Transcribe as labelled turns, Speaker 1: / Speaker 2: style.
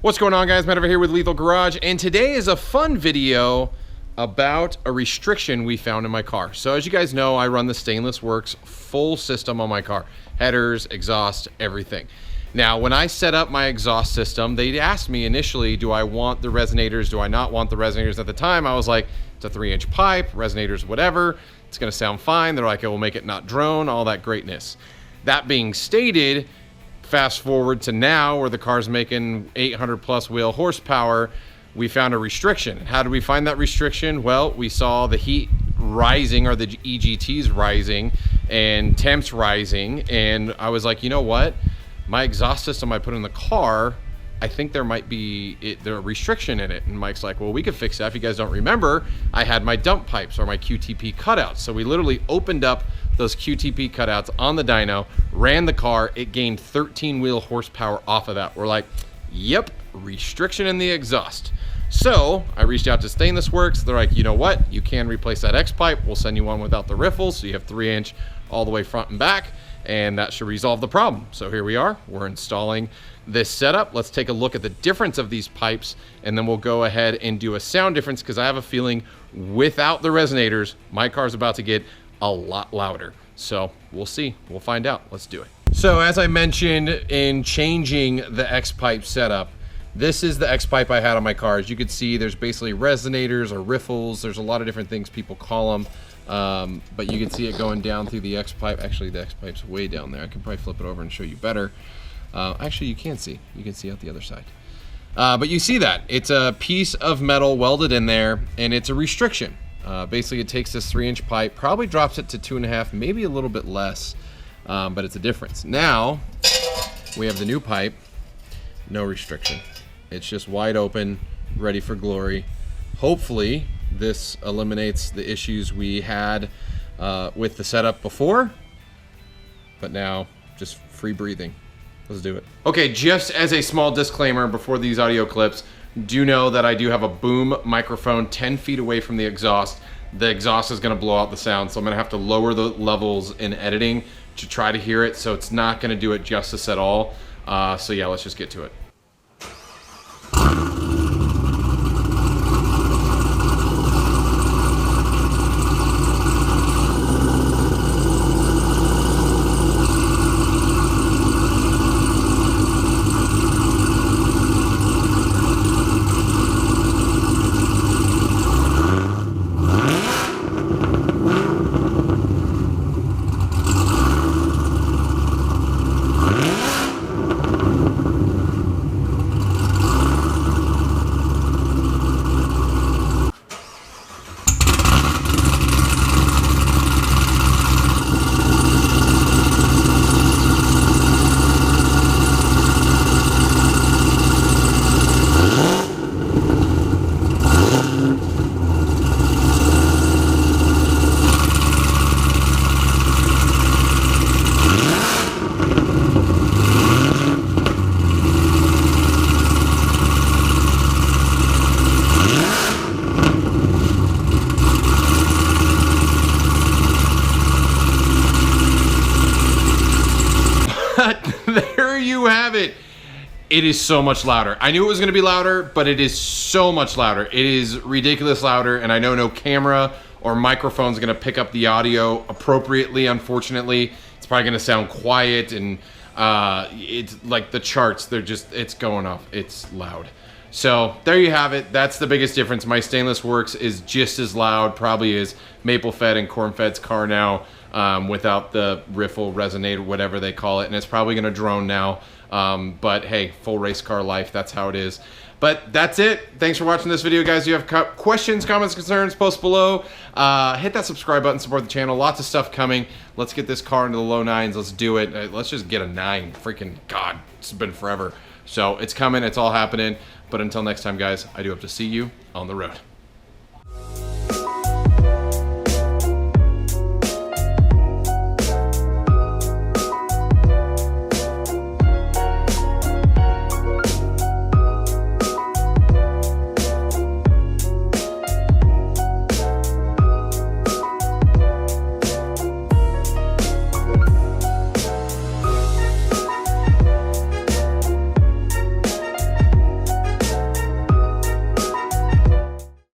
Speaker 1: What's going on, guys? Matt over here with Lethal Garage, and today is a fun video about a restriction we found in my car. So as you guys know, I run the Stainless Works full system on my car. Headers, exhaust, everything. Now, when I set up my exhaust system, they asked me initially, do I want the resonators? Do I not want the resonators? At the time, I was like, it's a 3-inch pipe, resonators, whatever. It's gonna sound fine. They're like, it will make it not drone, all that greatness. That being stated, fast forward to now where the car's making 800 plus wheel horsepower, we found a restriction. How did we find that restriction? Well, we saw the heat rising, or the EGTs rising, and temps rising, and I was like, you know what? My exhaust system I put in the car, I think there might be a restriction in it. And Mike's like, well, we could fix that. If you guys don't remember, I had my dump pipes, or my QTP cutouts. So we literally opened up those QTP cutouts on the dyno, ran the car, it gained 13 wheel horsepower off of that. We're like, yep, restriction in the exhaust. So I reached out to Stainless Works. They're like, you know what? You can replace that X pipe. We'll send you one without the riffles. So you have 3-inch all the way front and back, and that should resolve the problem. So here we are, we're installing this setup. Let's take a look at the difference of these pipes, and then we'll go ahead and do a sound difference, because I have a feeling without the resonators, my car's about to get a lot louder. So we'll see, we'll find out. Let's do it. So as I mentioned in changing the X pipe setup, this is the X pipe I had on my car. As you can see, there's basically resonators or riffles. There's a lot of different things people call them. But you can see it going down through the X pipe. Actually, the X pipe's way down there. I can probably flip it over and show you better. Actually, you can see out the other side. But you see that it's a piece of metal welded in there, and it's a restriction. Basically, it takes this 3-inch pipe, probably drops it to 2.5, maybe a little bit less, but it's a difference. Now we have the new pipe, no restriction. It's just wide open, ready for glory. Hopefully this eliminates the issues we had with the setup before, but now just free breathing. Let's do it. Okay, just as a small disclaimer before these audio clips, do know that I do have a boom microphone 10 feet away from the exhaust. The exhaust is gonna blow out the sound, so I'm gonna have to lower the levels in editing to try to hear it, so it's not gonna do it justice at all. So yeah, let's just get to it. There you have it. It is so much louder. I knew it was going to be louder, but it is so much louder. It is ridiculous louder, and I know no camera or microphone is going to pick up the audio appropriately, unfortunately. It's probably going to sound quiet, and it's like the charts, it's going off. It's loud. So there you have it. That's the biggest difference. My Stainless Works is just as loud, probably as Maple Fed and Corn Fed's car now, without the riffle, resonator, whatever they call it, and it's probably gonna drone now. But hey, full race car life, that's how it is. But that's it. Thanks for watching this video, guys. If you have questions, comments, concerns, post below. Hit that subscribe button, support the channel. Lots of stuff coming. Let's get this car into the low 9s. Let's do it. Let's just get a 9. Freaking God, it's been forever. So it's coming. It's all happening. But until next time, guys, I do hope to see you on the road.